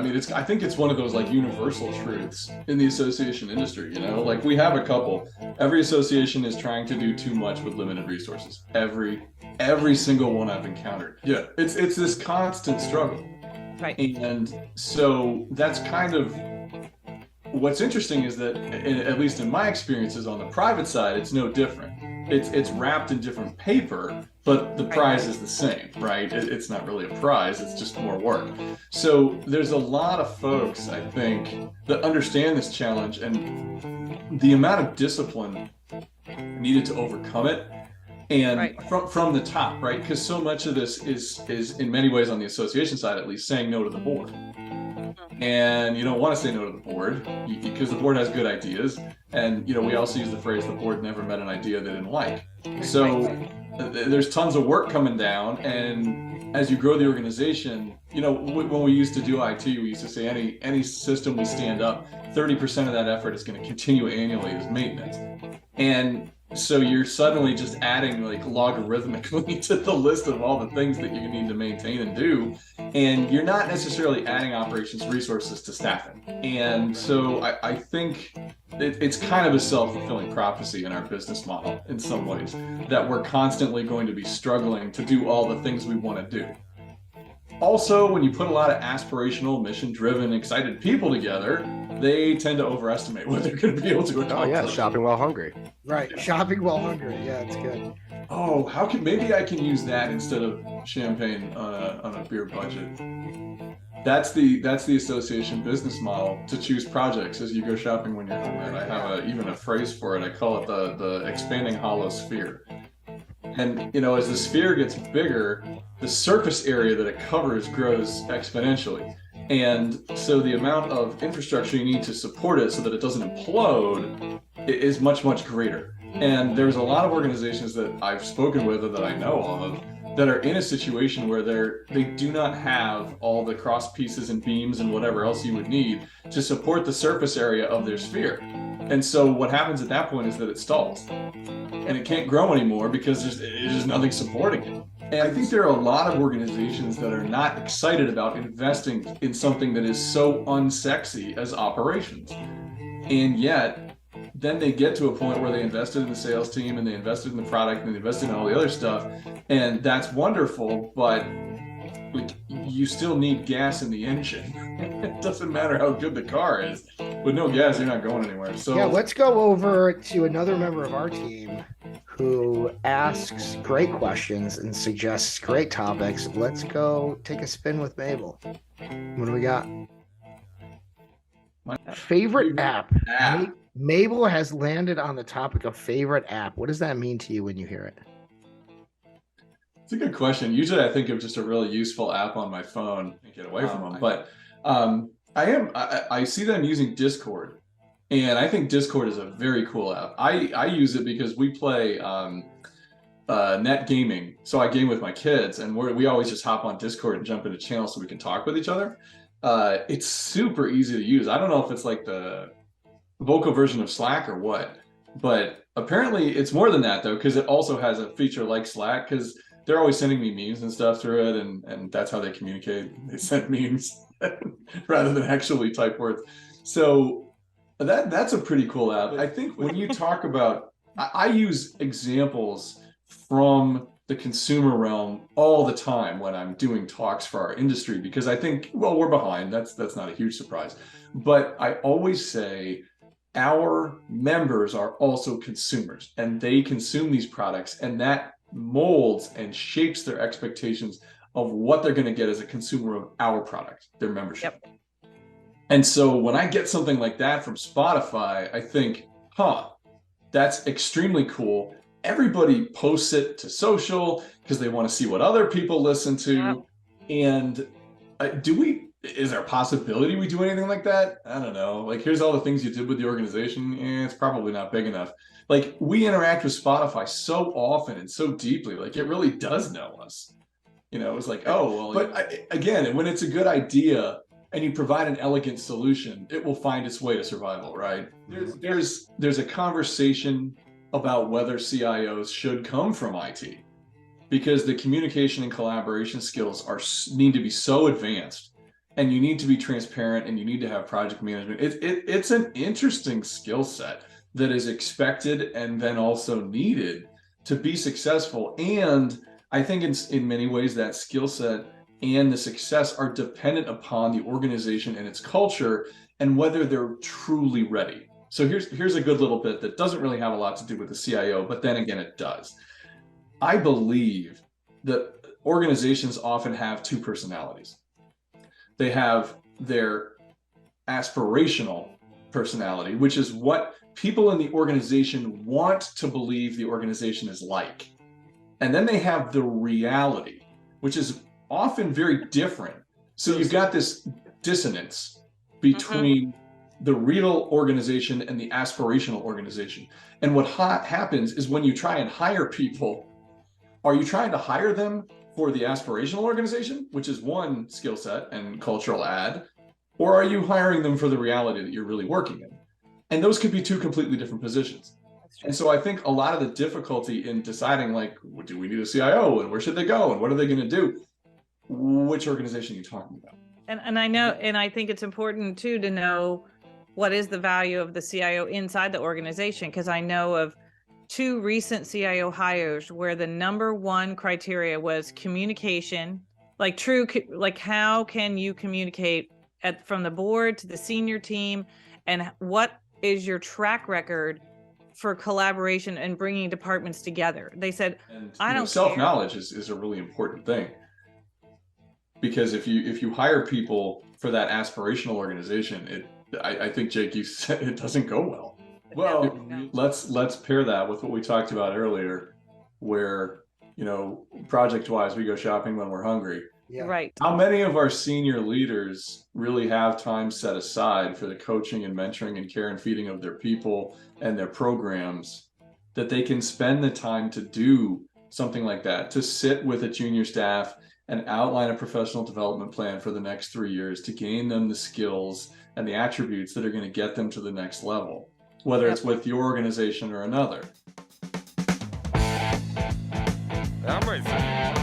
mean, I think it's one of those like universal truths in the association industry, like we have a couple. Every association is trying to do too much with limited resources. Every single one I've encountered. Yeah, it's this constant struggle. Right. And so that's kind of what's interesting is that, at least in my experiences on the private side, it's no different. It's wrapped in different paper, but the prize is the same, right? It's not really a prize, it's just more work. So there's a lot of folks, I think, that understand this challenge and the amount of discipline needed to overcome it. And from the top, right? Because so much of this is in many ways on the association side, at least, saying no to the board. And you don't want to say no to the board because the board has good ideas. And, we also use the phrase, the board never met an idea they didn't like. So there's tons of work coming down. And as you grow the organization, when we used to do IT, we used to say any system we stand up, 30% of that effort is going to continue annually as maintenance. And so you're suddenly just adding like logarithmically to the list of all the things that you need to maintain and do. And you're not necessarily adding operations resources to staffing. And so I think it's kind of a self-fulfilling prophecy in our business model in some ways, that we're constantly going to be struggling to do all the things we want to do. Also, when you put a lot of aspirational, mission-driven, excited people together, they tend to overestimate what they're going to be able to accomplish. Oh yeah, shopping while hungry. Right, shopping while hungry. Yeah, it's good. Oh, maybe I can use that instead of champagne on a beer budget. That's the association business model, to choose projects as you go shopping when you're hungry. I have even a phrase for it. I call it the expanding hollow sphere. And as the sphere gets bigger, the surface area that it covers grows exponentially. And so the amount of infrastructure you need to support it so that it doesn't implode is much, much greater. And there's a lot of organizations that I've spoken with or that I know of that are in a situation where they do not have all the cross pieces and beams and whatever else you would need to support the surface area of their sphere. And so what happens at that point is that it stalls and it can't grow anymore because there's nothing supporting it. And I think there are a lot of organizations that are not excited about investing in something that is so unsexy as operations. And yet, then they get to a point where they invested in the sales team and they invested in the product and they invested in all the other stuff. And that's wonderful, but you still need gas in the engine. It doesn't matter how good the car is. With no gas, you're not going anywhere. So yeah, let's go over to another member of our team who asks great questions and suggests great topics. Let's go take a spin with Mabel. What do we got? Favorite app. Mabel has landed on the topic of favorite app. What does that mean to you when you hear it? It's a good question. Usually I think of just a really useful app on my phone and get away from them. But I see them using Discord. And I think Discord is a very cool app. I use it because we play net gaming. So I game with my kids and we always just hop on Discord and jump into channels so we can talk with each other. It's super easy to use. I don't know if it's like the vocal version of Slack or what, but apparently it's more than that though, because it also has a feature like Slack, because they're always sending me memes and stuff through it, and that's how they communicate. They send memes rather than actually type words. So that's a pretty cool app. I think when you talk about, I use examples from the consumer realm all the time when I'm doing talks for our industry, because I think, well, we're behind. That's not a huge surprise. But I always say our members are also consumers and they consume these products, and that molds and shapes their expectations of what they're going to get as a consumer of our product, their membership. Yep. And so when I get something like that from Spotify, I think, that's extremly cool. Everybody posts it to social because they want to see what other people listen to. Yeah. And is there a possibility we do anything like that? I don't know. Like, here's all the things you did with the organization. It's probably not big enough. Like, we interact with Spotify so often and so deeply. Like, it really does know us. It's like, oh, well. But again, when it's a good idea and you provide an elegant solution, it will find its way to survival, right? There's a conversation about whether CIOs should come from IT, because the communication and collaboration skills need to be so advanced and you need to be transparent, and you need to have project management. It's an interesting skill set that is expected and then also needed to be successful. And I think in many ways that skill set and the success are dependent upon the organization and its culture and whether they're truly ready. So here's a good little bit that doesn't really have a lot to do with the CIO, but then again, it does. I believe that organizations often have two personalities. They have their aspirational personality, which is what people in the organization want to believe the organization is like. And then they have the reality, which is often very different. So you've got this dissonance between the real organization and the aspirational organization. And what happens is when you try and hire people, are you trying to hire them for the aspirational organization, which is one skill set and cultural add, or are you hiring them for the reality that you're really working in? And those could be two completely different positions. And so I think a lot of the difficulty in deciding, like, do we need a CIO and where should they go and what are they going to do? Which organization are you talking about? And I know, and I think it's important too to know what is the value of the CIO inside the organization, because I know of 2 recent CIO hires where the number 1 criteria was communication, like how can you communicate from the board to the senior team, and what is your track record for collaboration and bringing departments together. They said, and I don't self-knowledge is a really important thing, because if you hire people for that aspirational organization, I think, Jake, you said it doesn't go well. Well, let's pair that with what we talked about earlier, where, project-wise, we go shopping when we're hungry. Yeah. Right. How many of our senior leaders really have time set aside for the coaching and mentoring and care and feeding of their people and their programs, that they can spend the time to do something like that, to sit with a junior staff and outline a professional development plan for the next 3 years to gain them the skills and the attributes that are going to get them to the next level, whether it's with your organization or another. I'm ready.